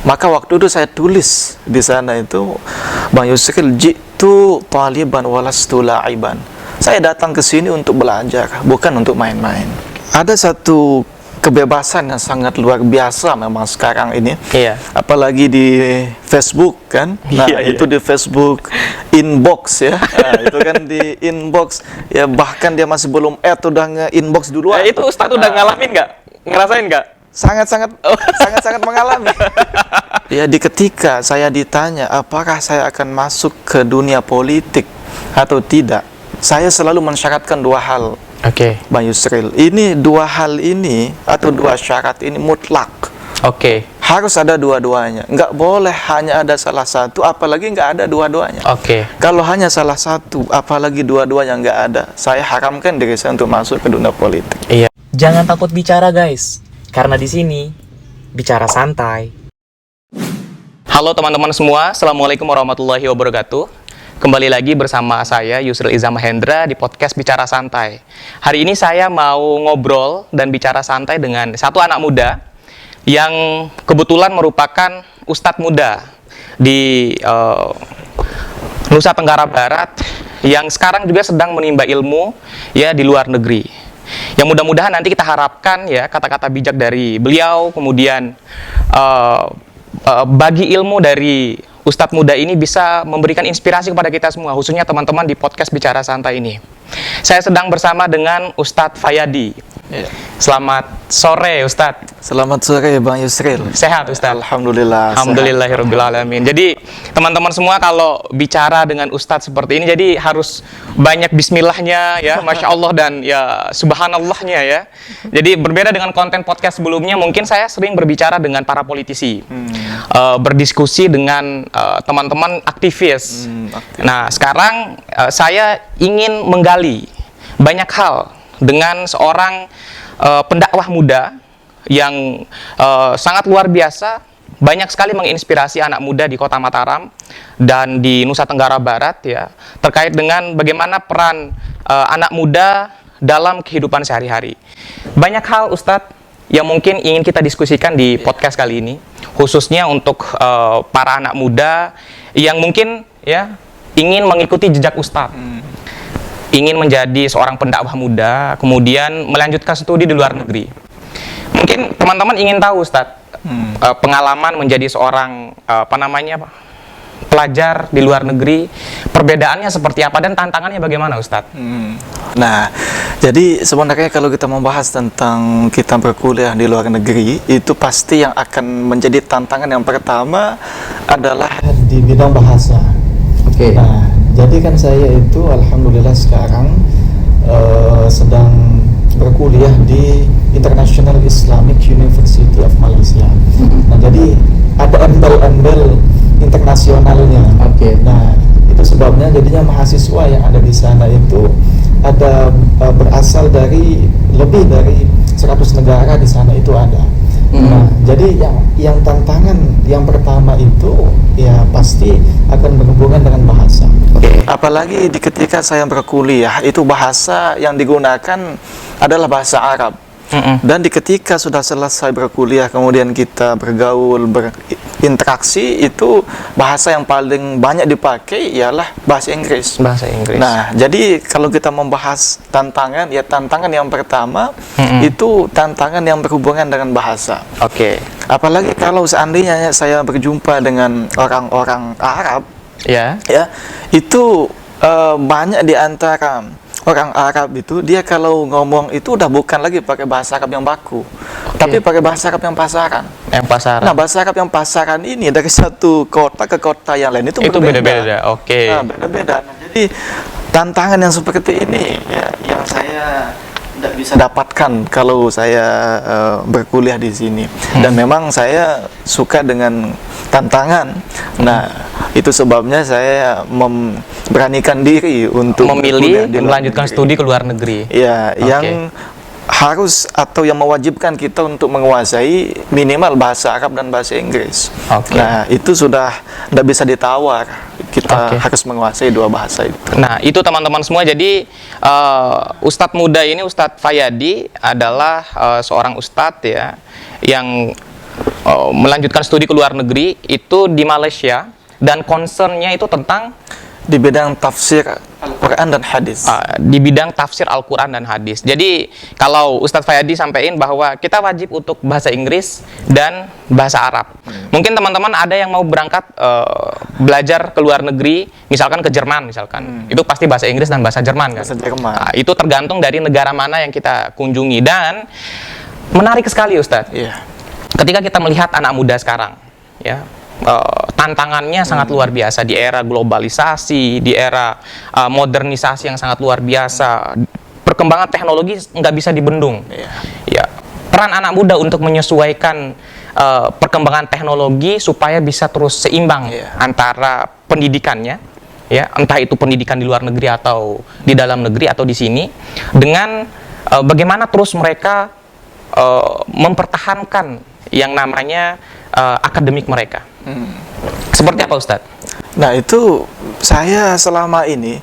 Maka waktu itu saya tulis di sana itu, Bang Yusril, jitu taliban walastu la'iban. Saya datang ke sini untuk belajar, bukan untuk main-main. Ada satu kebebasan yang sangat luar biasa memang sekarang ini. Iya. Apalagi di Facebook kan. Nah, Iya, itu di Facebook inbox ya. Nah, itu kan di inbox ya, bahkan dia masih belum udah nge-inbox duluan. Itu Ustadz udah ngalamin nggak? Ngerasain nggak? Sangat mengalami. Ya, ketika saya ditanya apakah saya akan masuk ke dunia politik atau tidak, saya selalu mensyaratkan dua hal. Oke. Bang Yusril, ini dua hal ini atau dua syarat ini mutlak. Oke. Harus ada dua-duanya. Nggak boleh hanya ada salah satu, apalagi nggak ada dua-duanya. Oke. Kalau hanya salah satu, apalagi dua-duanya nggak ada, saya haramkan diri saya untuk masuk ke dunia politik. Iya. Jangan takut bicara guys, karena di sini bicara santai. Halo teman-teman semua, Assalamualaikum warahmatullahi wabarakatuh. Kembali lagi bersama saya Yusril Iza Mahendra di podcast Bicara Santai. Hari ini saya mau ngobrol dan bicara santai dengan satu anak muda yang kebetulan merupakan ustadz muda di Nusa Tenggara Barat yang sekarang juga sedang menimba ilmu ya di luar negeri. Yang mudah-mudahan nanti kita harapkan ya kata-kata bijak dari beliau, kemudian bagi ilmu dari Ustadz muda ini bisa memberikan inspirasi kepada kita semua, khususnya teman-teman di podcast Bicara Santai ini. Saya sedang bersama dengan Ustadz Fayadi. Ya. Selamat sore Ustadz. Selamat sore Bang Yusril. Sehat Ustadz? Alhamdulillah. Alhamdulillahirrabbilalamin. Jadi teman-teman semua kalau bicara dengan Ustadz seperti ini, jadi harus banyak bismillahnya ya, Masya Allah dan ya subhanallahnya ya. Jadi berbeda dengan konten podcast sebelumnya, mungkin saya sering berbicara dengan para politisi, berdiskusi dengan teman-teman aktivis. Nah sekarang saya ingin menggali banyak hal dengan seorang pendakwah muda yang sangat luar biasa, banyak sekali menginspirasi anak muda di Kota Mataram dan di Nusa Tenggara Barat ya, terkait dengan bagaimana peran anak muda dalam kehidupan sehari-hari. Banyak hal Ustadz yang mungkin ingin kita diskusikan di podcast kali ini, khususnya untuk para anak muda yang mungkin ya ingin mengikuti jejak Ustadz. Ingin menjadi seorang pendakwah muda, kemudian melanjutkan studi di luar negeri. Mungkin teman-teman ingin tahu Ustadz, pengalaman menjadi seorang pelajar di luar negeri, perbedaannya seperti apa dan tantangannya bagaimana Ustadz? Nah, jadi sebenarnya kalau kita membahas tentang kita berkuliah di luar negeri, itu pasti yang akan menjadi tantangan yang pertama adalah di bidang bahasa. Oke. Nah, jadi kan saya itu alhamdulillah sekarang sedang berkuliah di International Islamic University of Malaysia. Nah, jadi ada embel-embel internasionalnya. Oke. Nah, itu sebabnya jadinya mahasiswa yang ada di sana itu ada berasal dari lebih dari 100 negara di sana itu ada. Nah, jadi yang tantangan yang pertama itu ya pasti akan berhubungan dengan bahasa. Apalagi ketika saya berkuliah itu bahasa yang digunakan adalah bahasa Arab. Dan ketika sudah selesai berkuliah kemudian kita bergaul, berinteraksi, itu bahasa yang paling banyak dipakai ialah bahasa Inggris. Bahasa Inggris. Nah, jadi kalau kita membahas tantangan, ya tantangan yang pertama itu tantangan yang berhubungan dengan bahasa. Oke. Apalagi kalau seandainya saya berjumpa dengan orang-orang Arab, ya itu banyak di antara orang Arab itu, dia kalau ngomong itu udah bukan lagi pakai bahasa Arab yang baku, tapi pakai bahasa Arab yang pasaran. Nah, bahasa Arab yang pasaran ini dari satu kota ke kota yang lain itu beda-beda. Oke. Nah, beda-beda. Nah, jadi tantangan yang seperti ini ya, yang saya tidak bisa dapatkan kalau saya berkuliah di sini. Dan memang saya suka dengan tantangan. Nah, itu sebabnya saya memberanikan diri untuk memilih melanjutkan studi ke luar negeri. Ya, yang harus atau yang mewajibkan kita untuk menguasai minimal bahasa Arab dan bahasa Inggris. Nah, itu sudah tidak bisa ditawar. Kita harus menguasai dua bahasa itu. Nah, itu teman-teman semua. Jadi Ustadz muda ini, Ustadz Fayadi adalah seorang ustadz ya yang melanjutkan studi ke luar negeri itu di Malaysia, dan concernnya itu tentang di bidang tafsir Al-Quran dan hadis. Di bidang tafsir Al-Quran dan hadis. Jadi kalau Ustadz Fayadi sampaikan bahwa kita wajib untuk bahasa Inggris dan bahasa Arab. Mungkin teman-teman ada yang mau berangkat belajar ke luar negeri, misalkan ke Jerman misalkan. Itu pasti bahasa Inggris dan bahasa Jerman kan. Bahasa Jerman. Nah, itu tergantung dari negara mana yang kita kunjungi, dan menarik sekali Ustadz. Ketika kita melihat anak muda sekarang, ya, tantangannya sangat luar biasa di era globalisasi, di era modernisasi yang sangat luar biasa. Perkembangan teknologi nggak bisa dibendung. Ya, peran anak muda untuk menyesuaikan perkembangan teknologi supaya bisa terus seimbang antara pendidikannya, ya, entah itu pendidikan di luar negeri atau di dalam negeri atau di sini, dengan bagaimana terus mereka mempertahankan yang namanya akademik mereka. Seperti apa Ustadz? Nah, itu saya selama ini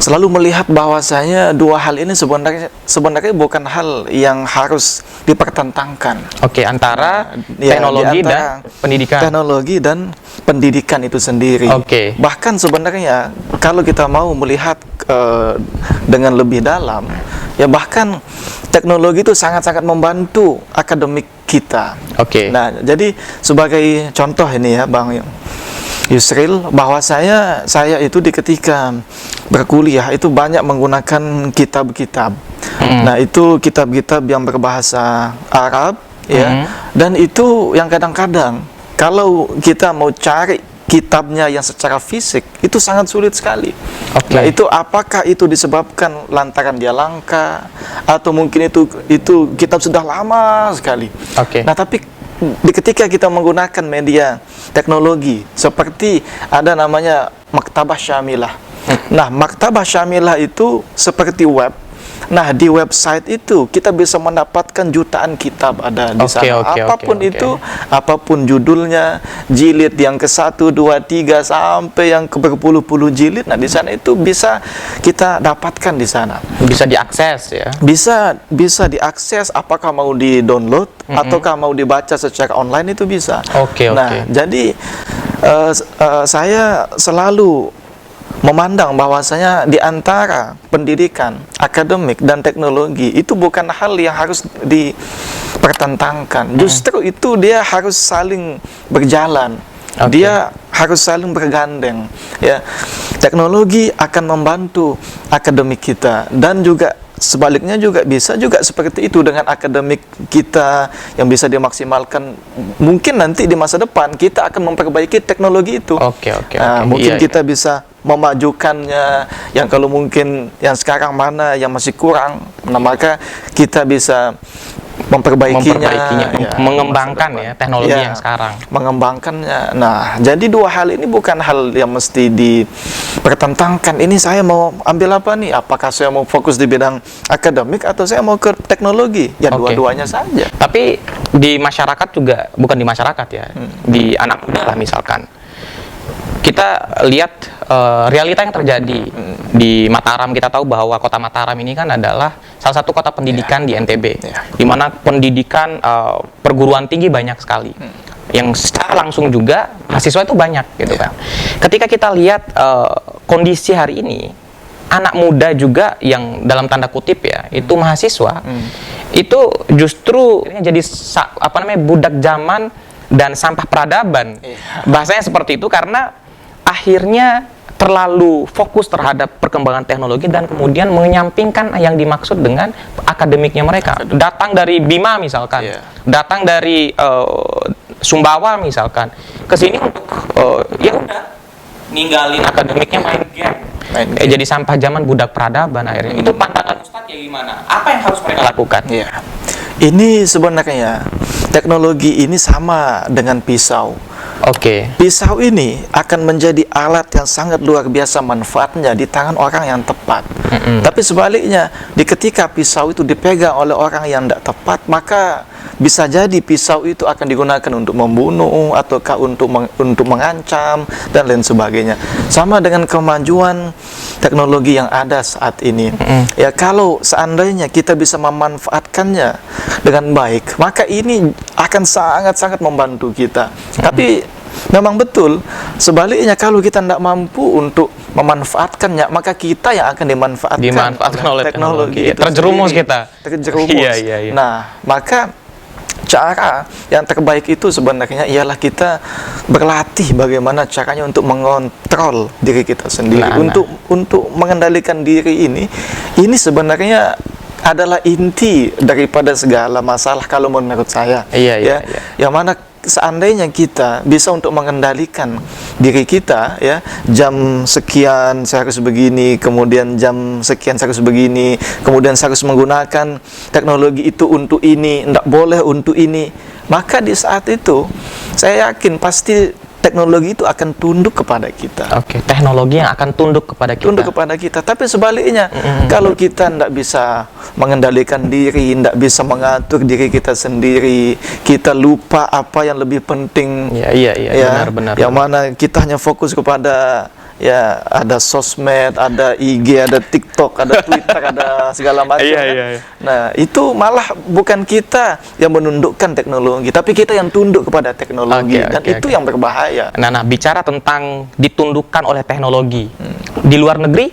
selalu melihat bahwasanya dua hal ini sebenarnya bukan hal yang harus dipertentangkan. Oke, antara teknologi dan pendidikan. Teknologi dan pendidikan itu sendiri. Oke. Bahkan sebenarnya kalau kita mau melihat dengan lebih dalam, ya bahkan teknologi itu sangat-sangat membantu akademik kita. Oke. Nah, jadi sebagai contoh ini ya Bang Yusril, bahwa saya itu di ketika berkuliah itu banyak menggunakan kitab-kitab. Nah, itu kitab-kitab yang berbahasa Arab, ya. Dan itu yang kadang-kadang kalau kita mau cari kitabnya yang secara fisik itu sangat sulit sekali. Nah, itu apakah itu disebabkan lantaran dia langka, atau mungkin itu kitab sudah lama sekali. Nah, tapi ketika kita menggunakan media teknologi seperti ada namanya Maktabah Syamilah. Nah, Maktabah Syamilah itu seperti web. Nah, di website itu kita bisa mendapatkan jutaan kitab ada di sana. Apapun judulnya, jilid yang ke-1, 2, 3 sampai yang ke berpuluh-puluh jilid. Nah, di sana itu bisa kita dapatkan di sana. Bisa diakses ya. Bisa diakses, apakah mau di-download ataukah mau dibaca secara online itu bisa. Nah, jadi saya selalu memandang bahwasanya di antara pendidikan, akademik, dan teknologi itu bukan hal yang harus dipertentangkan. Justru itu dia harus saling berjalan. Dia harus saling bergandeng. Ya, teknologi akan membantu akademik kita, dan juga sebaliknya juga bisa juga seperti itu dengan akademik kita yang bisa dimaksimalkan. Mungkin nanti di masa depan kita akan memperbaiki teknologi itu. Mungkin kita bisa memajukannya, yang kalau mungkin yang sekarang mana yang masih kurang, nah maka kita bisa memperbaikinya, mengembangkan ya teknologi yang sekarang. Mengembangkannya. Nah, jadi dua hal ini bukan hal yang mesti dipertentangkan. Ini saya mau ambil apa nih? Apakah saya mau fokus di bidang akademik atau saya mau ke teknologi? Ya dua-duanya saja. Tapi di masyarakat juga, bukan di masyarakat ya, di anak muda lah misalkan. Kita lihat realita yang terjadi di Mataram. Kita tahu bahwa kota Mataram ini kan adalah salah satu kota pendidikan di NTB, di mana pendidikan perguruan tinggi banyak sekali, yang secara langsung juga mahasiswa itu banyak, gitu kan. Ketika kita lihat kondisi hari ini, anak muda juga yang dalam tanda kutip ya, itu mahasiswa, itu justru jadi budak zaman dan sampah peradaban. Bahasanya seperti itu karena akhirnya terlalu fokus terhadap perkembangan teknologi dan kemudian menyampingkan yang dimaksud dengan akademiknya mereka. Datang dari Bima misalkan, datang dari Sumbawa misalkan, ke sini untuk ya udah ninggalin akademiknya, main game. Jadi sampah zaman, budak peradaban akhirnya. Itu pandangan Ustadz ya gimana? Apa yang harus mereka lakukan? Ini sebenarnya teknologi ini sama dengan pisau. Pisau ini akan menjadi alat yang sangat luar biasa manfaatnya di tangan orang yang tepat. Tapi sebaliknya, ketika pisau itu dipegang oleh orang yang tidak tepat, maka bisa jadi pisau itu akan digunakan untuk membunuh ataukah untuk mengancam dan lain sebagainya. Sama dengan kemajuan teknologi yang ada saat ini. Ya, kalau seandainya kita bisa memanfaatkannya dengan baik, maka ini akan sangat-sangat membantu kita. Tapi memang betul, sebaliknya kalau kita tidak mampu untuk memanfaatkannya, maka kita yang akan dimanfaatkan oleh teknologi. itu Terjerumus sendiri. kita. Terjerumus. Iya. Nah, maka cara yang terbaik itu sebenarnya ialah kita berlatih bagaimana caranya untuk mengontrol diri kita sendiri. Untuk mengendalikan diri ini sebenarnya adalah inti daripada segala masalah kalau menurut saya. Iya. Yang mana seandainya kita bisa untuk mengendalikan diri kita, ya, jam sekian saya harus begini, kemudian jam sekian saya harus begini, kemudian saya harus menggunakan teknologi itu untuk ini, tidak boleh untuk ini, maka di saat itu saya yakin pasti teknologi itu akan tunduk kepada kita. Oke, teknologi yang akan tunduk kepada kita. Tunduk kepada kita. Tapi sebaliknya, kalau kita tidak bisa mengendalikan diri, tidak bisa mengatur diri kita sendiri, kita lupa apa yang lebih penting. Iya, benar. Yang mana kita hanya fokus kepada, ya, ada sosmed, ada IG, ada TikTok, ada Twitter, ada segala macam. Iya. Nah, itu malah bukan kita yang menundukkan teknologi, tapi kita yang tunduk kepada teknologi. Itu yang berbahaya. Nah, bicara tentang ditundukkan oleh teknologi, di luar negeri,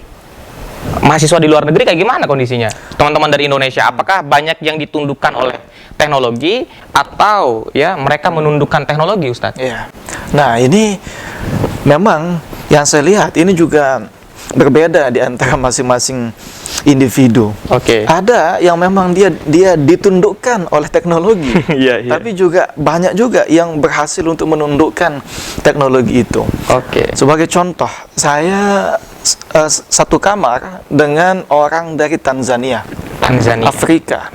mahasiswa di luar negeri kayak gimana kondisinya? Teman-teman dari Indonesia, apakah banyak yang ditundukkan oleh teknologi atau ya mereka menundukkan teknologi, Ustadz? Iya. Nah, ini memang yang saya lihat ini juga berbeda di antara masing-masing individu. Ada yang memang dia ditundukkan oleh teknologi, tapi juga banyak juga yang berhasil untuk menundukkan teknologi itu. Sebagai contoh, saya satu kamar dengan orang dari Tanzania. Afrika.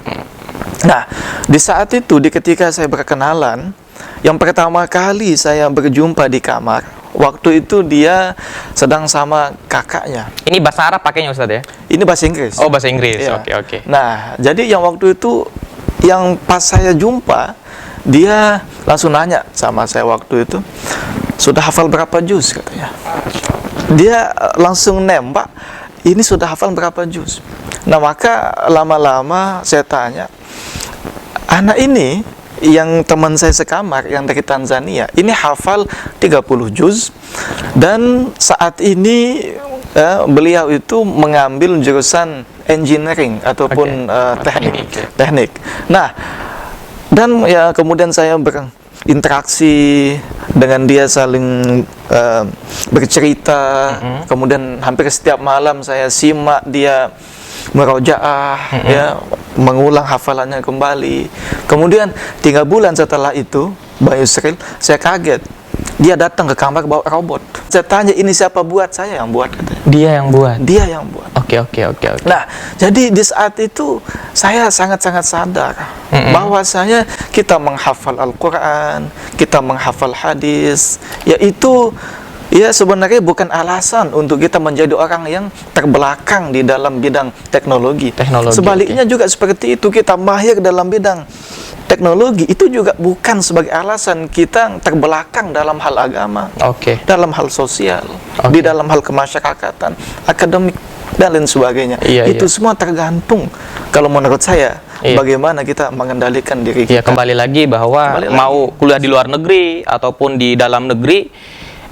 Nah, di saat itu, ketika saya berkenalan, yang pertama kali saya berjumpa di kamar, waktu itu dia sedang sama kakaknya. Ini bahasa Arab pakainya, Ustaz, ya? Ini bahasa Inggris. Oh, bahasa Inggris. Ya. Oke. Nah, jadi yang waktu itu, yang pas saya jumpa, dia langsung nanya sama saya waktu itu, sudah hafal berapa juz, katanya. Dia langsung nembak, ini sudah hafal berapa juz. Nah, maka lama-lama saya tanya, anak ini yang teman saya sekamar yang dari Tanzania ini hafal 30 juz dan saat ini beliau itu mengambil jurusan engineering ataupun teknik. Nah, dan ya kemudian saya berinteraksi dengan dia, saling bercerita. Kemudian hampir setiap malam saya simak dia merojaah, ya, mengulang hafalannya kembali. Kemudian 3 bulan setelah itu, Bang Yusril, saya kaget. Dia datang ke kamar bawa robot. Saya tanya, ini siapa buat? Saya yang buat, katanya. Dia yang buat? Dia yang buat. Oke. Nah, jadi di saat itu saya sangat-sangat sadar bahwasanya kita menghafal Al-Quran, kita menghafal hadis, yaitu ya sebenarnya bukan alasan untuk kita menjadi orang yang terbelakang di dalam bidang teknologi. Sebaliknya juga seperti itu, kita mahir dalam bidang teknologi itu juga bukan sebagai alasan kita terbelakang dalam hal agama, dalam hal sosial, di dalam hal kemasyarakatan, akademik dan lain sebagainya. Itu semua tergantung, kalau menurut saya, bagaimana kita mengendalikan diri kita. Kembali lagi bahwa mau kuliah di luar negeri ataupun di dalam negeri,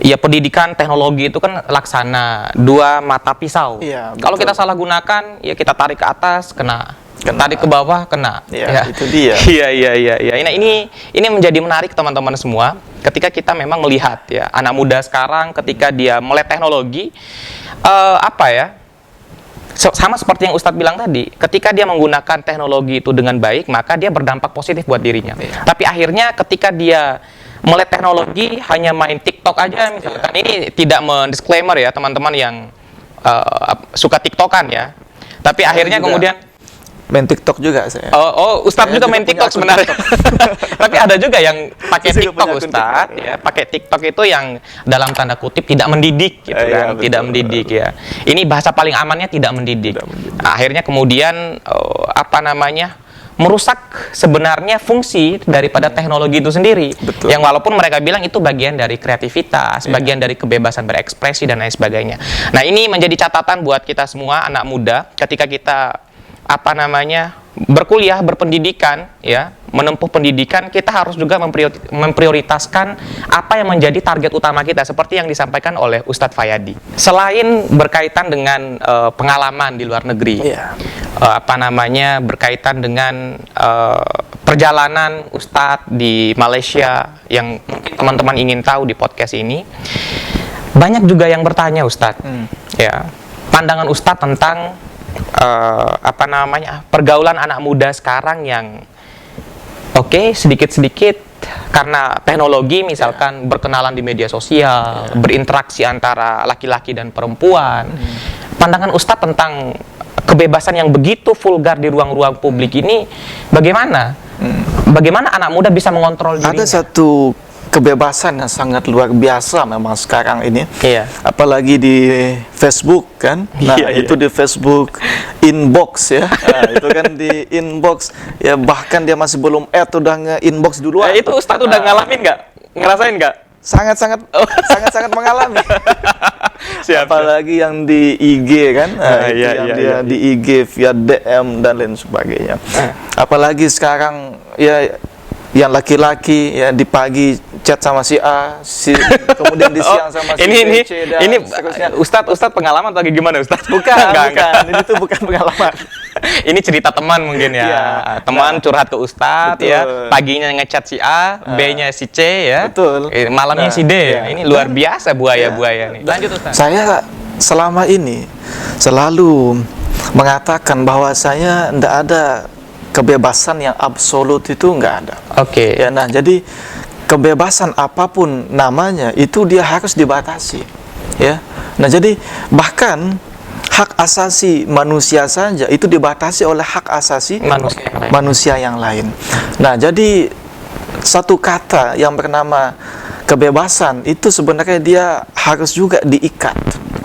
ya pendidikan teknologi itu kan laksana 2 mata pisau. Kalau kita salah gunakan, ya kita tarik ke atas, kena. Tarik ke bawah, kena. Itu dia. Iya. Ini menjadi menarik, teman-teman semua. Ketika kita memang melihat ya anak muda sekarang, ketika dia melek teknologi, sama seperti yang Ustadz bilang tadi, ketika dia menggunakan teknologi itu dengan baik, maka dia berdampak positif buat dirinya. Tapi akhirnya ketika dia melek teknologi, hanya main TikTok aja misalkan, ini tidak mendisclaimer ya teman-teman yang suka TikTokan ya, tapi akhirnya kemudian main TikTok juga saya. Ustadz juga main TikTok sebenarnya. Tapi ada juga yang pakai TikTok, Ustadz, ya, pakai TikTok itu yang dalam tanda kutip tidak mendidik gitu kan, tidak mendidik ya. Ini bahasa paling amannya tidak mendidik. Nah, akhirnya kemudian merusak sebenarnya fungsi daripada teknologi itu sendiri. Betul. Yang walaupun mereka bilang itu bagian dari kreativitas, bagian dari kebebasan berekspresi dan lain sebagainya. Nah, ini menjadi catatan buat kita semua anak muda ketika kita berkuliah, berpendidikan, ya, menempuh pendidikan, kita harus juga memprioritaskan apa yang menjadi target utama kita, seperti yang disampaikan oleh Ustadz Fayadi. Selain berkaitan dengan pengalaman di luar negeri, berkaitan dengan perjalanan Ustadz di Malaysia yang mungkin teman-teman ingin tahu di podcast ini, banyak juga yang bertanya Ustadz, ya, pandangan Ustadz tentang pergaulan anak muda sekarang yang sedikit-sedikit karena teknologi misalkan berkenalan di media sosial, berinteraksi antara laki-laki dan perempuan. Pandangan Ustadz tentang kebebasan yang begitu vulgar di ruang-ruang publik ini bagaimana? Bagaimana anak muda bisa mengontrol dirinya? Ada satu kebebasan yang sangat luar biasa memang sekarang ini, apalagi di Facebook kan. Nah, itu di Facebook inbox ya. Nah, itu kan di inbox ya, bahkan dia masih belum udah nge-inbox duluan. Itu Ustadz udah ngalamin nggak? Ngerasain nggak? Sangat-sangat mengalami. Apalagi yang di IG kan, di IG via DM dan lain sebagainya. Apalagi sekarang ya, yang laki-laki ya di pagi chat sama si A, kemudian di siang sama si B, C, dan seterusnya. Ustadz pengalaman atau gimana Ustadz? Bukan. Ini tuh bukan pengalaman. Ini cerita teman mungkin ya. Teman curhat ke Ustadz ya, paginya ngechat si A, B-nya si C ya. Betul. Malamnya si D ya. Ini luar biasa buaya-buaya nih. Lanjut Ustadz. Saya selama ini selalu mengatakan bahwa saya tidak ada kebebasan yang absolut, itu nggak ada. Ya, nah, jadi kebebasan apapun namanya itu dia harus dibatasi, ya. Nah, jadi bahkan hak asasi manusia saja itu dibatasi oleh hak asasi manusia yang lain. Nah, jadi satu kata yang bernama kebebasan itu sebenarnya dia harus juga diikat,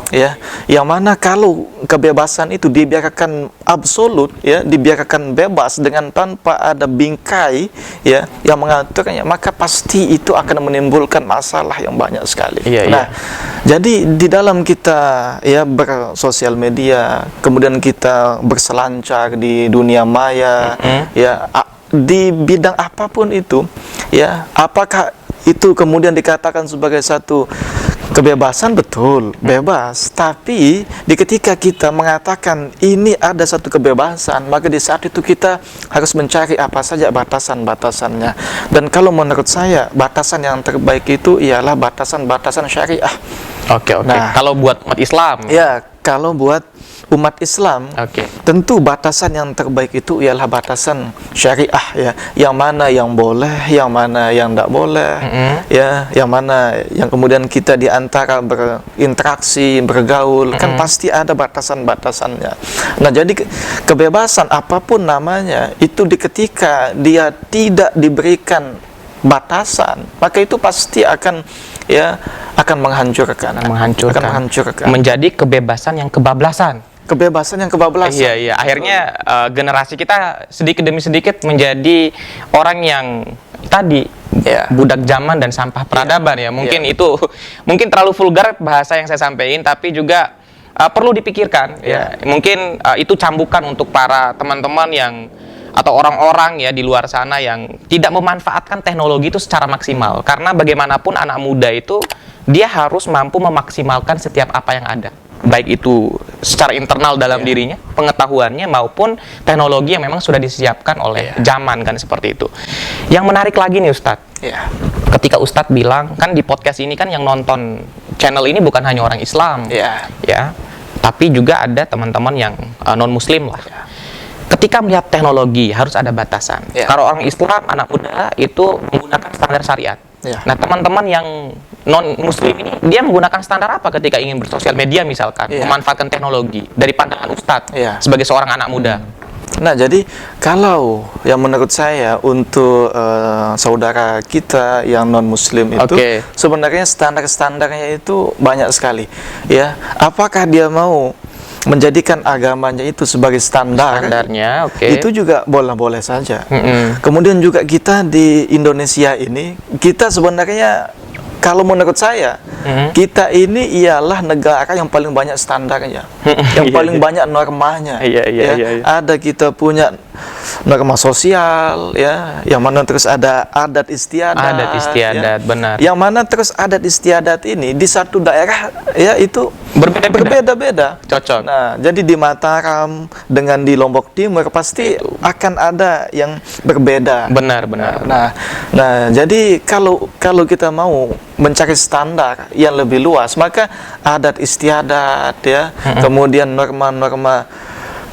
ya. Yang mana kalau kebebasan itu dibiarkan absolut, ya, dibiarkan bebas dengan tanpa ada bingkai, ya, yang mengaturnya, maka pasti itu akan menimbulkan masalah yang banyak sekali. Nah, jadi di dalam kita ya bersosial media, kemudian kita berselancar di dunia maya, ya, di bidang apapun itu, ya, apakah itu kemudian dikatakan sebagai satu kebebasan? Betul, bebas. Tapi ketika kita mengatakan ini ada satu kebebasan, maka di saat itu kita harus mencari apa saja batasan-batasannya. Dan kalau menurut saya, batasan yang terbaik itu ialah batasan-batasan syariah. Nah, kalau buat umat Islam, ya, kalau buat umat Islam, tentu batasan yang terbaik itu ialah batasan syariah, ya, yang mana yang boleh, yang mana yang tidak boleh, ya, yang mana yang kemudian kita diantara berinteraksi, bergaul, kan pasti ada batasan-batasannya. Nah, jadi kebebasan apapun namanya itu ketika dia tidak diberikan batasan, maka itu pasti akan menghancurkan. Menjadi kebebasan yang kebablasan. Iya. Akhirnya generasi kita sedikit demi sedikit menjadi orang yang tadi budak zaman dan sampah peradaban, ya. Mungkin itu terlalu vulgar bahasa yang saya sampaikan, tapi juga perlu dipikirkan, ya. Mungkin itu cambukan untuk para teman-teman yang atau orang-orang ya di luar sana yang tidak memanfaatkan teknologi itu secara maksimal. Karena bagaimanapun anak muda itu dia harus mampu memaksimalkan setiap apa yang ada, baik itu secara internal dalam dirinya, pengetahuannya, maupun teknologi yang memang sudah disiapkan oleh zaman, kan, seperti itu. Yang menarik lagi nih Ustadz, ketika Ustadz bilang, kan di podcast ini kan yang nonton channel ini bukan hanya orang Islam, ya, tapi juga ada teman-teman yang non-Muslim lah. Ketika melihat teknologi harus ada batasan. Kalau orang Islam, anak muda itu menggunakan standar syariat. Nah, teman-teman yang non-Muslim ini, dia menggunakan standar apa ketika ingin bersosial media misalkan, memanfaatkan teknologi dari pandangan Ustadz sebagai seorang anak muda? Nah, jadi kalau yang menurut saya untuk saudara kita yang non-Muslim itu sebenarnya standar-standarnya itu banyak sekali, ya. Apakah dia mau menjadikan agamanya itu sebagai Standarnya, oke. itu juga boleh-boleh saja. Kemudian juga kita di Indonesia ini, kita sebenarnya kalau menurut saya, kita ini ialah negara yang paling banyak standarnya, yang paling banyak normanya. Ada kita punya norma sosial, ya, yang mana terus ada adat istiadat. Benar. Yang mana terus adat istiadat ini di satu daerah, ya, itu berbeda-beda. Cocok. Nah, jadi di Mataram dengan di Lombok Timur pasti akan ada yang berbeda. Benar. Nah, jadi kalau kita mau mencari standar yang lebih luas, maka adat istiadat, ya, kemudian norma-norma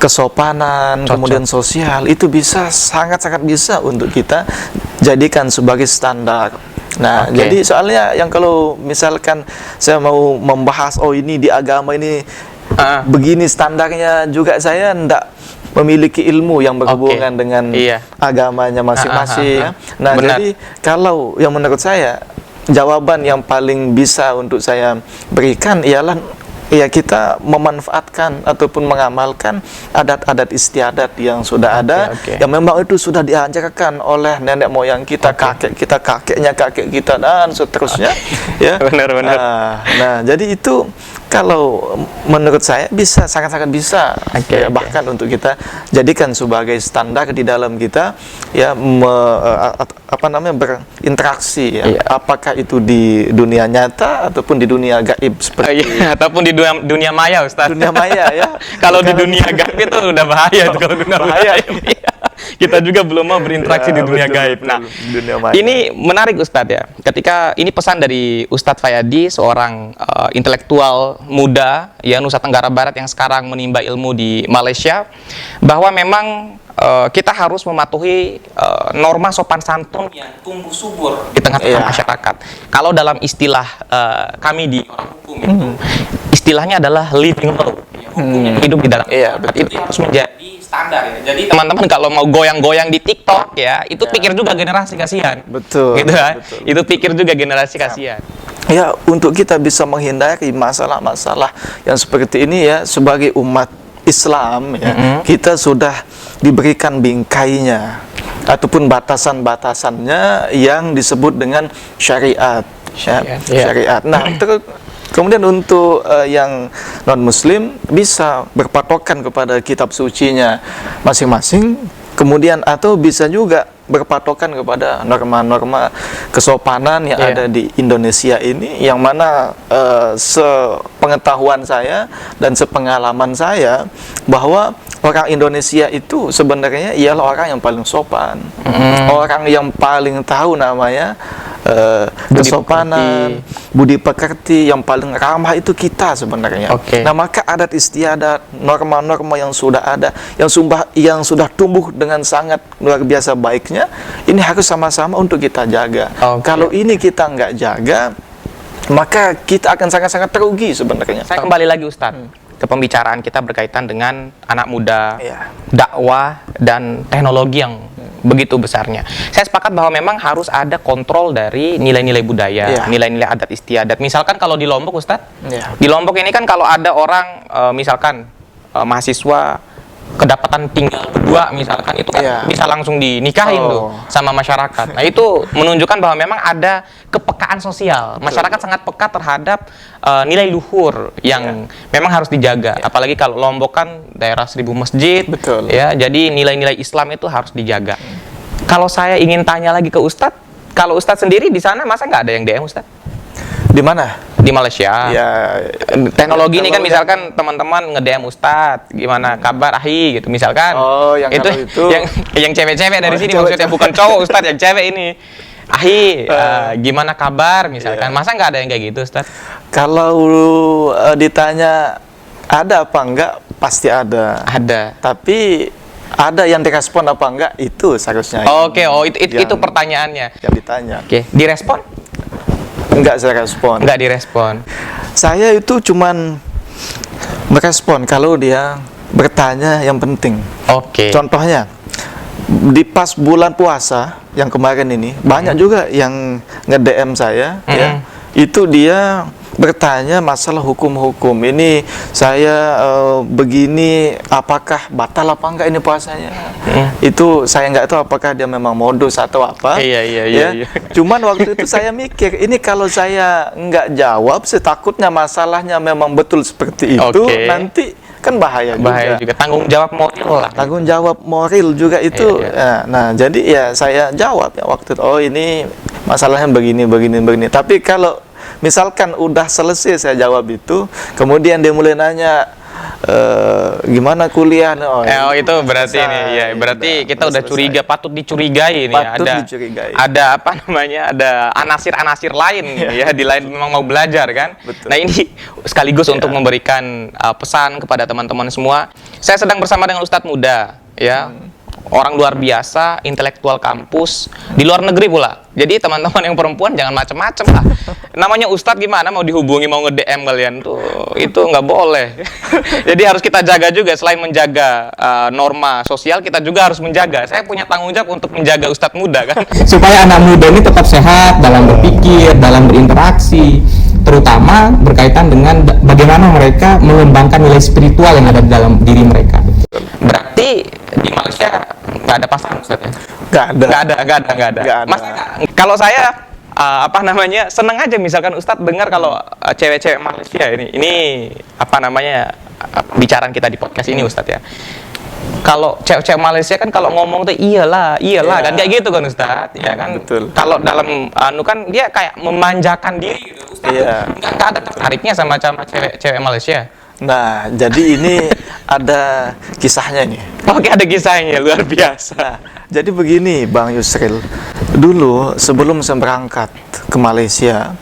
kesopanan, kemudian sosial, itu bisa sangat-sangat bisa untuk kita jadikan sebagai standar. Nah, jadi soalnya yang kalau misalkan saya mau membahas, oh ini di agama ini begini standarnya, juga saya ndak memiliki ilmu yang berhubungan dengan agamanya masing-masing. Nah, jadi kalau yang menurut saya jawaban yang paling bisa untuk saya berikan ialah, ya, kita memanfaatkan ataupun mengamalkan adat-adat istiadat yang sudah ada, yang memang itu sudah diajarkan oleh nenek moyang kita, kakek kita, kakeknya kakek kita, dan seterusnya. Ya, benar. Nah, jadi itu kalau menurut saya bisa, sangat-sangat bisa, ya, bahkan untuk kita jadikan sebagai standar di dalam kita, ya, berinteraksi, ya, apakah itu di dunia nyata ataupun di dunia gaib seperti ataupun di dunia maya, Ustaz. Dunia maya, ya. Kalau di dunia gaib itu udah bahaya tuh, kalau dunia bahaya. Kita juga belum mau berinteraksi di dunia gaib. Nah, ini menarik, Ustadz, ya. Ketika ini pesan dari Ustadz Fayadi, seorang intelektual muda, ya, Nusa Tenggara Barat yang sekarang menimba ilmu di Malaysia, bahwa memang kita harus mematuhi norma sopan santun yang tumbuh subur di tengah-tengah masyarakat. Kalau dalam istilah kami di orang hukum itu, istilahnya adalah living law. Hukum yang hidup di dalam masyarakat itu harus menjadi standar, ya. Jadi teman-teman kalau mau goyang-goyang di TikTok, ya, itu pikir juga generasi kasihan. Betul. Gitu, kan? Itu pikir juga generasi kasihan. Ya, untuk kita bisa menghindari masalah-masalah yang seperti ini, ya, sebagai umat Islam, ya, kita sudah diberikan bingkainya ataupun batasan-batasannya yang disebut dengan syariat. Syariat. Nah, kemudian untuk yang non-muslim bisa berpatokan kepada kitab sucinya masing-masing, kemudian atau bisa juga berpatokan kepada norma-norma kesopanan yang ada di Indonesia ini, yang mana sepengetahuan saya dan sepengalaman saya bahwa orang Indonesia itu sebenarnya ialah orang yang paling sopan, orang yang paling tahu namanya kesopanan, budi pekerti, yang paling ramah itu kita sebenarnya. Nah, maka adat istiadat, norma-norma yang sudah ada, yang sudah tumbuh dengan sangat luar biasa baiknya, ini harus sama-sama untuk kita jaga. Kalau ini kita nggak jaga, maka kita akan sangat-sangat terugi sebenarnya. Saya kembali lagi, Ustadz, ke pembicaraan kita berkaitan dengan anak muda, dakwah, dan teknologi yang begitu besarnya. Saya sepakat bahwa memang harus ada kontrol dari nilai-nilai budaya, nilai-nilai adat istiadat. Misalkan kalau di Lombok, Ustadz, di Lombok ini kan kalau ada orang, misalkan mahasiswa kedapatan tinggal berdua, misalkan, itu kan bisa langsung dinikahin tuh sama masyarakat. Nah, itu menunjukkan bahwa memang ada kepekaan sosial. Masyarakat sangat peka terhadap nilai luhur yang memang harus dijaga. Apalagi kalau Lombok kan daerah 1000 masjid, ya, jadi nilai-nilai Islam itu harus dijaga. Kalau saya ingin tanya lagi ke Ustadz, kalau Ustadz sendiri di sana masa nggak ada yang DM, Ustadz? Di mana? Di Malaysia. Ya, teknologi ini kan misalkan teman-teman nge-DM Ustadz, gimana kabar Ahi gitu misalkan. Yang itu yang cewek-cewek dari sini maksudnya, bukan cowok, Ustadz, yang cewek ini. Ahi, gimana kabar misalkan. Masa nggak ada yang kayak gitu, Ustadz? Kalau ditanya ada apa enggak, pasti ada. Ada. Tapi ada yang direspon apa enggak, itu seharusnya. Itu pertanyaannya. Yang ditanya. Direspon? Enggak saya respon. Enggak direspon. Saya itu cuman merespon kalau dia bertanya yang penting. Contohnya, di pas bulan puasa yang kemarin ini, banyak juga yang nge-DM saya, ya. Itu dia bertanya masalah hukum-hukum. Ini saya begini, apakah batal apa enggak ini puasanya? Itu saya nggak tahu apakah dia memang modus atau apa. Iya. Cuman waktu itu saya mikir, ini kalau saya nggak jawab, saya takutnya masalahnya memang betul seperti itu, nanti kan bahaya juga. Tanggung jawab moral lah. Tanggung jawab moral juga itu. Nah, jadi ya saya jawab ya waktu itu, oh ini masalahnya begini. Tapi kalau misalkan udah selesai saya jawab itu, kemudian dia mulai nanya, gimana kuliah? Itu berarti berarti kita udah curiga, patut dicurigai nih. Ada apa namanya? Ada anasir-anasir lain ya, di lain memang mau belajar kan. Betul. Nah, ini sekaligus untuk memberikan pesan kepada teman-teman semua. Saya sedang bersama dengan Ustadz muda ya. Orang luar biasa, intelektual kampus, di luar negeri pula. Jadi teman-teman yang perempuan jangan macem-macem lah. Namanya Ustadz gimana mau dihubungi, mau nge-DM kalian tuh, itu nggak boleh. Jadi harus kita jaga juga, selain menjaga norma sosial, kita juga harus menjaga. Saya punya tanggung jawab untuk menjaga Ustadz muda kan. Supaya anak muda ini tetap sehat dalam berpikir, dalam berinteraksi, terutama berkaitan dengan bagaimana mereka mengembangkan nilai spiritual yang ada di dalam diri mereka. Berarti di Malaysia nggak ada pasangan, Ustaz ya? Nggak ada. Mas, kalau saya seneng aja misalkan Ustadz dengar kalau cewek-cewek Malaysia ini bicaraan kita di podcast ini Ustadz ya. Kalau cewek-cewek Malaysia kan kalau ngomong tuh iyalah kan kayak gitu kan Ustadz ya kan. Betul. Kalau dalam kan dia kayak memanjakan diri gitu Ustadz. Iya. Nggak ada tertariknya sama cewek Malaysia. Nah, jadi ini ada kisahnya nih. Oke, ada kisahnya, luar biasa. Jadi begini, Bang Yusril. Dulu sebelum saya berangkat ke Malaysia,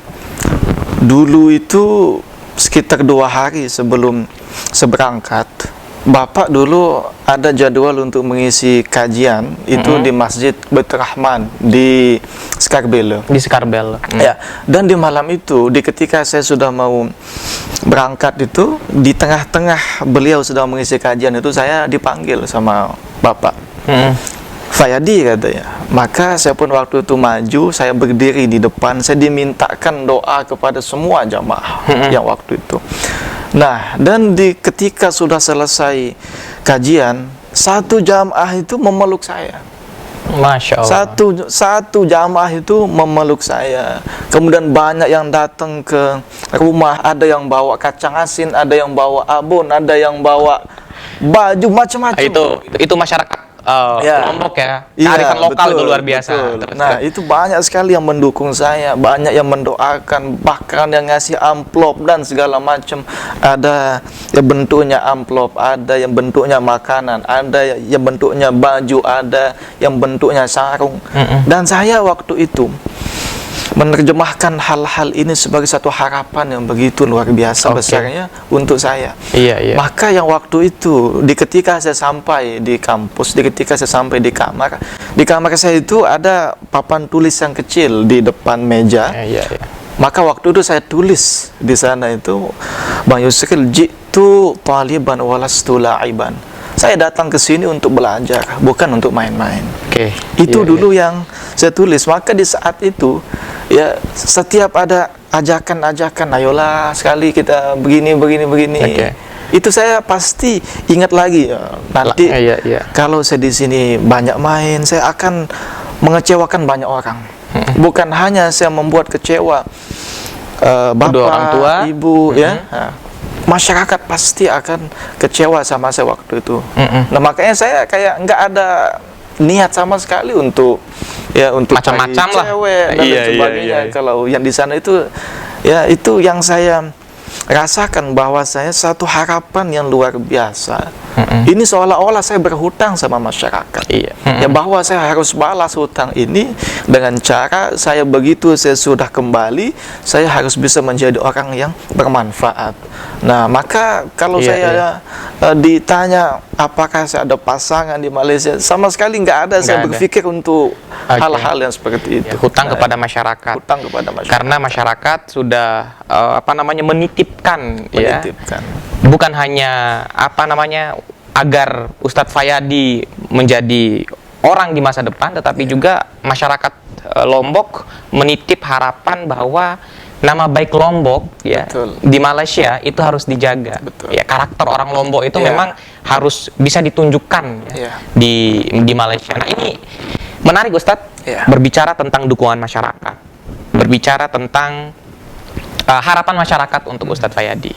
dulu itu sekitar 2 hari sebelum saya berangkat, Bapak dulu ada jadwal untuk mengisi kajian itu di Masjid Baitur Rahman di Skarbele. Di Skarbele. Ya, dan di malam itu, ketika saya sudah mau berangkat itu, di tengah-tengah beliau sedang mengisi kajian itu, saya dipanggil sama Bapak. Fayadi katanya. Maka saya pun waktu itu maju, saya berdiri di depan, saya dimintakan doa kepada semua jamaah yang waktu itu. Nah, dan ketika sudah selesai kajian, satu jamaah itu memeluk saya. Masya Allah. Satu jamaah itu memeluk saya. Kemudian banyak yang datang ke rumah, ada yang bawa kacang asin, ada yang bawa abon, ada yang bawa baju macam-macam. Itu masyarakat Lombok ya. Kearifan lokal itu luar biasa. Nah, itu banyak sekali yang mendukung saya, banyak yang mendoakan, bahkan yang ngasih amplop dan segala macam. Ada yang bentuknya amplop, ada yang bentuknya makanan, ada yang bentuknya baju, ada yang bentuknya sarung. Dan saya waktu itu menerjemahkan hal-hal ini sebagai satu harapan yang begitu luar biasa besarnya untuk saya. Iya. Maka yang waktu itu, ketika saya sampai di kampus, ketika saya sampai di kamar saya itu ada papan tulis yang kecil di depan meja. Iya. Maka waktu itu saya tulis di sana itu, Bang Yusril, jitu taliban walastu la'iban. Saya datang ke sini untuk belajar, bukan untuk main-main. Itu dulu yang saya tulis. Maka di saat itu, ya setiap ada ajakan-ajakan, ayolah sekali kita begini. Itu saya pasti ingat lagi ya. Nanti kalau saya di sini banyak main, saya akan mengecewakan banyak orang. Bukan hanya saya membuat kecewa bapak, orang tua, ibu, ya. Masyarakat pasti akan kecewa sama saya waktu itu. Nah, makanya saya kayak nggak ada niat sama sekali untuk macam-macam lah cewek dan sebagainya. Kalau yang di sana itu, ya itu yang saya rasakan bahwa saya satu harapan yang luar biasa. Ini seolah-olah saya berhutang sama masyarakat. Ya bahwa saya harus balas hutang ini dengan cara saya begitu saya sudah kembali, saya harus bisa menjadi orang yang bermanfaat. Nah, maka kalau saya ditanya apakah saya ada pasangan di Malaysia, sama sekali nggak ada. Saya berpikir untuk hal-hal yang seperti itu. Hutang kepada masyarakat. Hutang kepada masyarakat. Karena masyarakat sudah menitipkan. Bukan hanya agar Ustadz Fayadi menjadi orang di masa depan, tetapi juga masyarakat Lombok menitip harapan bahwa nama baik Lombok ya Betul. di Malaysia itu harus dijaga. Betul. Ya, karakter orang Lombok itu Iya. memang harus bisa ditunjukkan ya, Iya. di Malaysia. Nah, ini menarik Ustadz, Iya. berbicara tentang dukungan masyarakat, berbicara tentang harapan masyarakat untuk Ustadz Fayadi.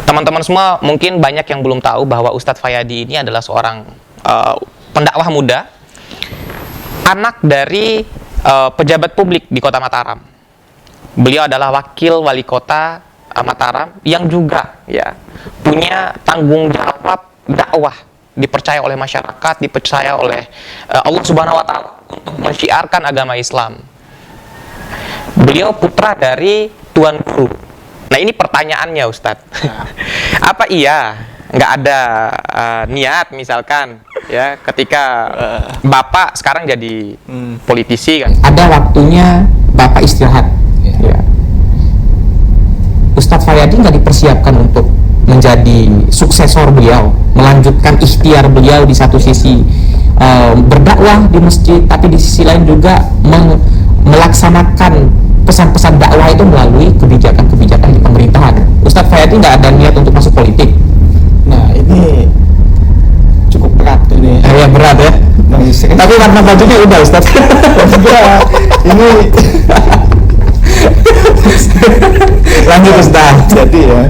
Teman-teman semua mungkin banyak yang belum tahu bahwa Ustadz Fayadi ini adalah seorang pendakwah muda, anak dari pejabat publik di Kota Mataram. Beliau adalah wakil wali kota Mataram yang juga ya punya tanggung jawab dakwah, dipercaya oleh masyarakat, dipercaya oleh Allah Subhanahu wa taala untuk mensyiarkan agama Islam. Beliau putra dari Tuan Guru. Nah, ini pertanyaannya Ustadz. Apa iya nggak ada niat misalkan ya ketika Bapak sekarang jadi politisi kan? Ada waktunya Bapak istirahat. Ya. Ustadz Fayadi nggak dipersiapkan untuk menjadi suksesor beliau, melanjutkan ikhtiar beliau di satu sisi berdakwah di masjid, tapi di sisi lain juga melaksanakan pesan-pesan dakwah itu melalui kebijakan-kebijakan di pemerintahan. Ustadz Fayadi nggak ada niat untuk masuk politik. Nah, ini cukup berat ini. Ya berat ya. Bang Yusri. Tapi warna bajunya udah Ustadz. Enggak, ini Lanjut Ustadz. jadi ya.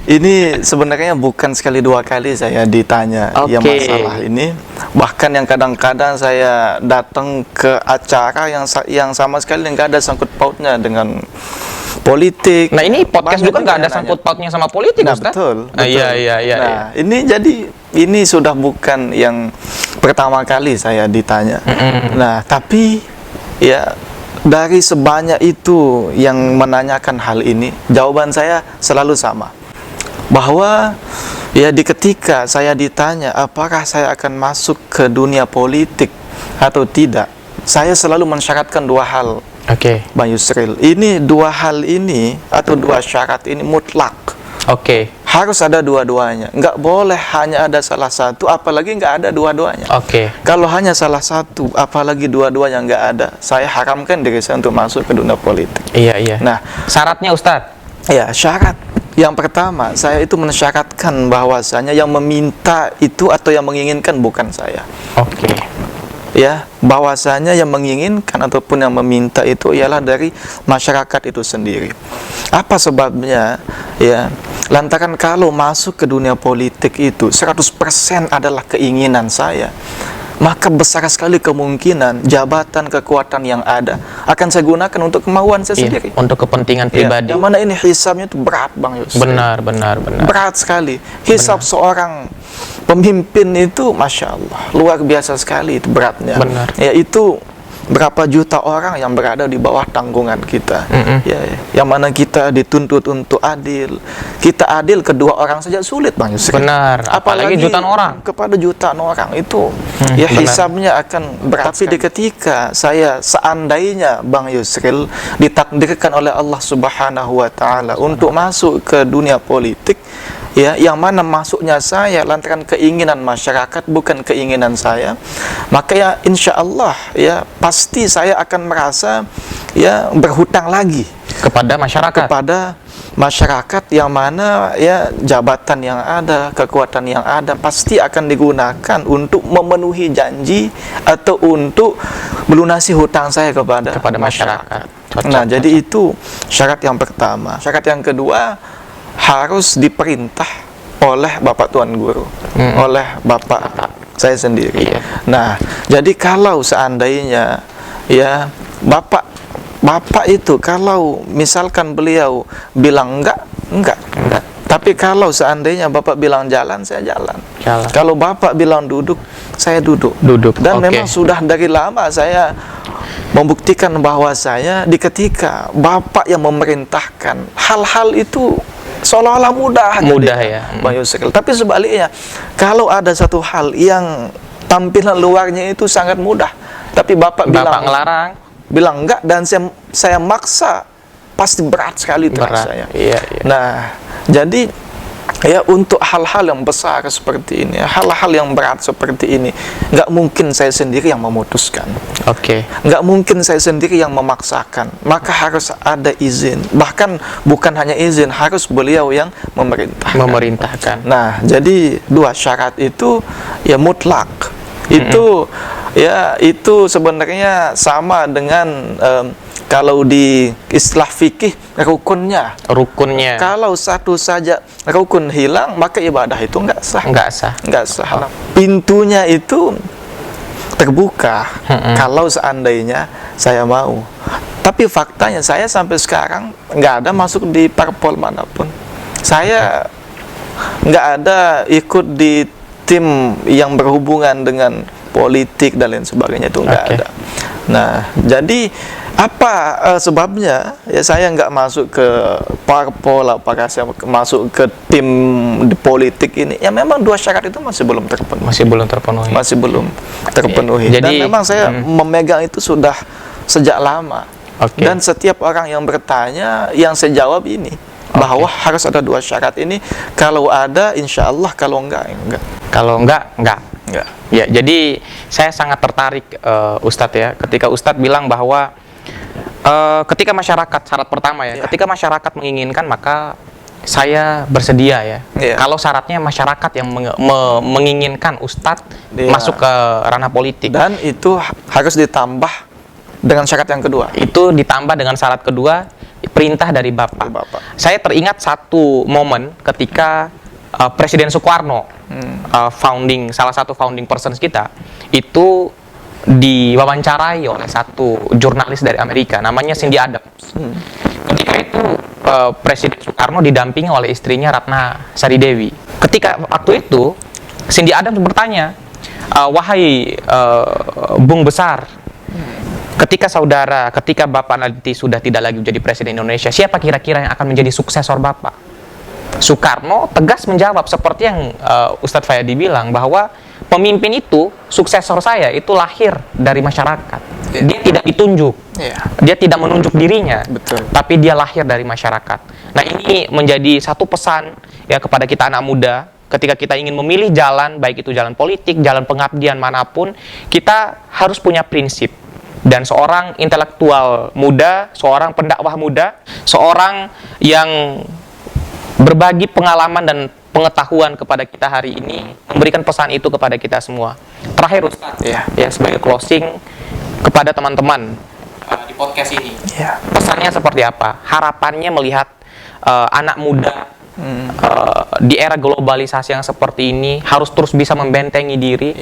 Ini sebenarnya bukan sekali dua kali saya ditanya Oke. yang masalah ini. Bahkan yang kadang-kadang saya datang ke acara yang sama sekali nggak ada sangkut pautnya dengan politik. Nah, ini podcast Banyak juga nggak ada yang sangkut nanya. pautnya sama politik, Nah, Ustaz. betul. Iya, iya, iya. Nah, ini jadi ini sudah bukan yang pertama kali saya ditanya. Nah, tapi ya dari sebanyak itu yang menanyakan hal ini, jawaban saya selalu sama. Bahwa ya di ketika saya ditanya apakah saya akan masuk ke dunia politik atau tidak, saya selalu mensyaratkan dua hal. Oke. Bang Yusril, ini dua hal ini atau dua syarat ini mutlak. Oke. Harus ada dua-duanya. Nggak boleh hanya ada salah satu, apalagi nggak ada dua-duanya. Oke. Kalau hanya salah satu, apalagi dua-duanya nggak ada, saya haramkan diri saya untuk masuk ke dunia politik. Iya, iya. Nah, Syaratnya Ustadz? ya syarat yang pertama, saya itu mensyaratkan bahwasanya yang meminta itu atau yang menginginkan bukan saya. Oke. Ya, bahwasanya yang menginginkan ataupun yang meminta itu ialah dari masyarakat itu sendiri. Apa sebabnya? Ya, lantaran kalau masuk ke dunia politik itu 100% adalah keinginan saya, maka besar sekali kemungkinan jabatan kekuatan yang ada akan saya gunakan untuk kemauan saya sendiri. Untuk kepentingan Ya, pribadi. yang mana ini hisabnya itu berat, Bang Yusuf. Benar, benar, benar. Berat sekali. Hisab seorang pemimpin itu, Masya Allah, luar biasa sekali itu beratnya. Benar. Ya, itu berapa juta orang yang berada di bawah tanggungan kita. Ya, yang mana kita dituntut untuk adil. Kita adil kedua orang saja sulit, Bang Yusuf. Benar, apalagi jutaan orang. Kepada jutaan orang itu, ya benar. hisabnya akan berat. Tapi di ketika saya seandainya Bang Yusril ditakdirkan oleh Allah Subhanahu wa taala untuk masuk ke dunia politik, ya, yang mana masuknya saya lantaran keinginan masyarakat bukan keinginan saya, maka ya insya Allah ya pasti saya akan merasa ya berhutang lagi Kepada masyarakat. kepada masyarakat, yang mana ya jabatan yang ada, kekuatan yang ada pasti akan digunakan untuk memenuhi janji atau untuk melunasi hutang saya kepada masyarakat. Cocok, Nah, jadi cocok. itu syarat yang pertama. Syarat yang kedua, harus diperintah oleh Bapak Tuan Guru, oleh Bapak saya sendiri. Iya. Nah, jadi kalau seandainya ya Bapak itu kalau misalkan beliau bilang enggak. Tapi kalau seandainya Bapak bilang jalan, saya jalan. Jalan. Kalau Bapak bilang duduk, saya duduk. Duduk, Dan oke. memang sudah dari lama saya membuktikan bahwa saya di ketika Bapak yang memerintahkan hal-hal itu seolah-olah mudah. Mudah jadi, ya. Bang Yusril. Tapi sebaliknya, kalau ada satu hal yang tampilan luarnya itu sangat mudah, tapi Bapak bilang enggak, dan saya maksa, pasti berat sekali itu Berat. rasanya. Iya, iya. Nah, jadi Ya, untuk hal-hal yang besar seperti ini, hal-hal yang berat seperti ini, nggak mungkin saya sendiri yang memutuskan. Oke. Nggak mungkin saya sendiri yang memaksakan. Maka harus ada izin. Bahkan bukan hanya izin, harus beliau yang memerintahkan. Nah, jadi dua syarat itu ya mutlak. Itu ya itu sebenarnya sama dengan kalau di istilah fikih rukunnya. Kalau satu saja rukun hilang, maka ibadah itu nggak sah. Pintunya itu terbuka kalau seandainya saya mau. Tapi faktanya saya sampai sekarang nggak ada masuk di parpol manapun. Saya nggak ada ikut di tim yang berhubungan dengan politik dan lain sebagainya, itu nggak ada. Nah, jadi apa sebabnya ya saya nggak masuk ke parpol, apakah saya masuk ke tim di politik ini? Ya memang dua syarat itu masih belum terpenuhi. Jadi, dan memang saya memegang itu sudah sejak lama. Dan setiap orang yang bertanya, yang saya jawab ini bahwa harus ada dua syarat ini. Kalau ada, insya Allah. Kalau enggak. Kalau enggak. Ya, jadi saya sangat tertarik Ustadz ya, ketika Ustadz bilang bahwa ketika masyarakat, syarat pertama ya, ketika masyarakat menginginkan, maka saya bersedia ya. Kalau syaratnya masyarakat yang menginginkan Ustadz masuk ke ranah politik. Dan itu harus ditambah dengan syarat yang kedua. Itu ditambah dengan syarat kedua, perintah dari Bapak. Saya teringat satu momen ketika Presiden Soekarno, salah satu founding persons kita, itu diwawancarai oleh satu jurnalis dari Amerika, namanya Cindy Adams. Ketika itu Presiden Soekarno didampingi oleh istrinya Ratna Sari Dewi. Ketika waktu itu Cindy Adams bertanya, wahai Bung Besar, ketika Bapak nanti sudah tidak lagi menjadi Presiden Indonesia, siapa kira-kira yang akan menjadi suksesor Bapak? Soekarno tegas menjawab seperti yang Ustadz Fayadi bilang, bahwa pemimpin itu, suksesor saya itu lahir dari masyarakat. Dia tidak ditunjuk, dia tidak menunjuk dirinya, tapi dia lahir dari masyarakat. Nah, ini menjadi satu pesan ya kepada kita anak muda, ketika kita ingin memilih jalan, baik itu jalan politik, jalan pengabdian manapun, kita harus punya prinsip. Dan seorang intelektual muda, seorang pendakwah muda, seorang yang berbagi pengalaman dan pengetahuan kepada kita hari ini, memberikan pesan itu kepada kita semua. Terakhir Ustaz, ya sebagai closing kepada teman-teman di podcast ini, pesannya seperti apa? Harapannya melihat anak muda di era globalisasi yang seperti ini harus terus bisa membentengi diri,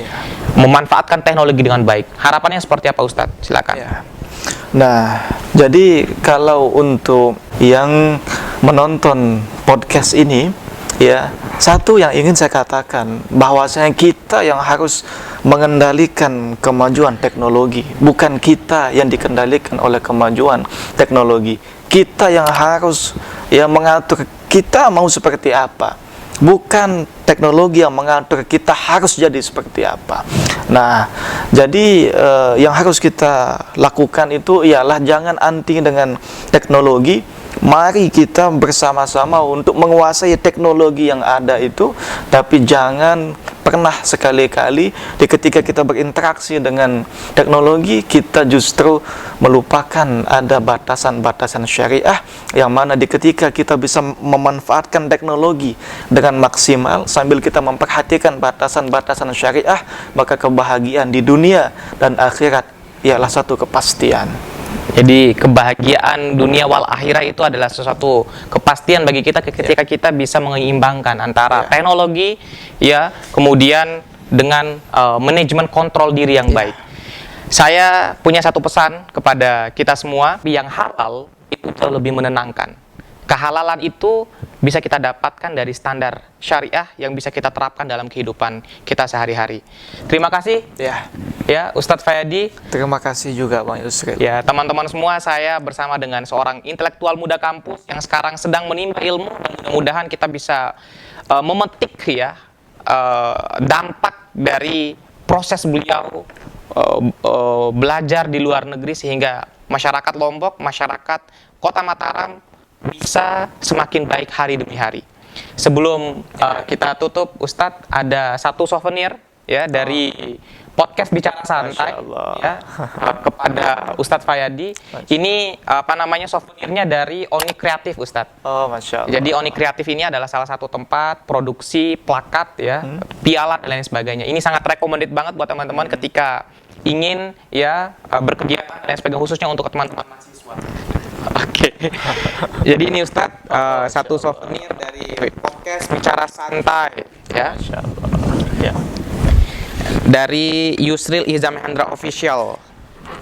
memanfaatkan teknologi dengan baik. Harapannya seperti apa Ustaz? Silakan. Nah, jadi kalau untuk yang menonton podcast ini, ya, satu yang ingin saya katakan, bahwasanya kita yang harus mengendalikan kemajuan teknologi, bukan kita yang dikendalikan oleh kemajuan teknologi. Kita yang harus mengatur kita mau seperti apa, bukan teknologi yang mengatur kita harus jadi seperti apa. Nah, jadi yang harus kita lakukan itu ialah jangan anti dengan teknologi. Mari kita bersama-sama untuk menguasai teknologi yang ada itu, tapi jangan pernah sekali-kali ketika kita berinteraksi dengan teknologi, kita justru melupakan ada batasan-batasan syariah, yang mana ketika kita bisa memanfaatkan teknologi dengan maksimal sambil kita memperhatikan batasan-batasan syariah, maka kebahagiaan di dunia dan akhirat ialah satu kepastian. Jadi kebahagiaan dunia wal akhirah itu adalah sesuatu kepastian bagi kita ketika kita bisa menyeimbangkan antara teknologi kemudian dengan manajemen kontrol diri yang baik. Saya punya satu pesan kepada kita semua, yang halal itu jauh lebih menenangkan. Kehalalan itu bisa kita dapatkan dari standar syariah yang bisa kita terapkan dalam kehidupan kita sehari-hari. Terima kasih ya Ustadz Fayadi. Terima kasih juga Bang Yusril. Ya, teman-teman semua, saya bersama dengan seorang intelektual muda kampus yang sekarang sedang menimba ilmu, dan mudah-mudahan kita bisa memetik dampak dari proses beliau belajar di luar negeri, sehingga masyarakat Lombok, masyarakat Kota Mataram bisa semakin baik hari demi hari. Sebelum kita tutup, Ustadz, ada satu souvenir ya dari podcast Bicara Santai ya, kepada Ustadz Fayadi. Ini souvenirnya dari Oni Kreatif, Ustadz. Oh, Masya Allah. Jadi Oni Kreatif ini adalah salah satu tempat produksi plakat ya, piala dan lain sebagainya. Ini sangat recommended banget buat teman-teman ketika ingin ya berkegiatan dan sebagainya, khususnya untuk teman-teman mahasiswa. Oke. Jadi ini Ustadz satu souvenir dari podcast Bicara Santai ya. Masya Allah. Ya. Dari Yusril Ihzam Hendra Official.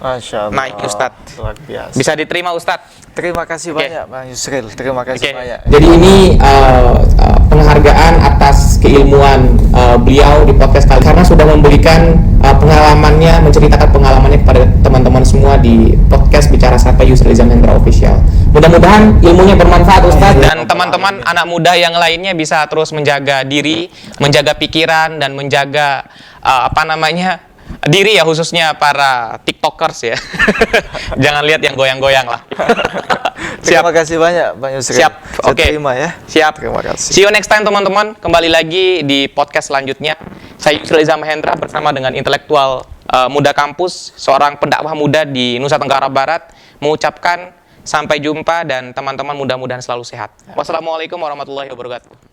Masya Allah. Naik Ustadz. Luar biasa. Bisa diterima Ustadz. Terima kasih banyak Bang Yusril. Terima kasih banyak. Jadi ini penghargaan atas keilmuan beliau di podcast kali, karena sudah memberikan pengalamannya, menceritakan pengalamannya kepada teman-teman semua di podcast Bicara Santai Yusril Ihzam Hendra Official. Mudah-mudahan ilmunya bermanfaat, Ustadz. Dan teman-teman anak muda yang lainnya bisa terus menjaga diri, menjaga pikiran, dan menjaga diri ya, khususnya para tiktokers ya. Jangan lihat yang goyang-goyang lah. Terima kasih banyak Bang Yusril. Siap, oke. Terima ya. Siap. Terima kasih. See you next time teman-teman. Kembali lagi di podcast selanjutnya. Saya Yusril Ihzam Hendra bersama dengan intelektual muda kampus, seorang pendakwah muda di Nusa Tenggara Barat, mengucapkan sampai jumpa dan teman-teman mudah-mudahan selalu sehat. Wassalamualaikum warahmatullahi wabarakatuh.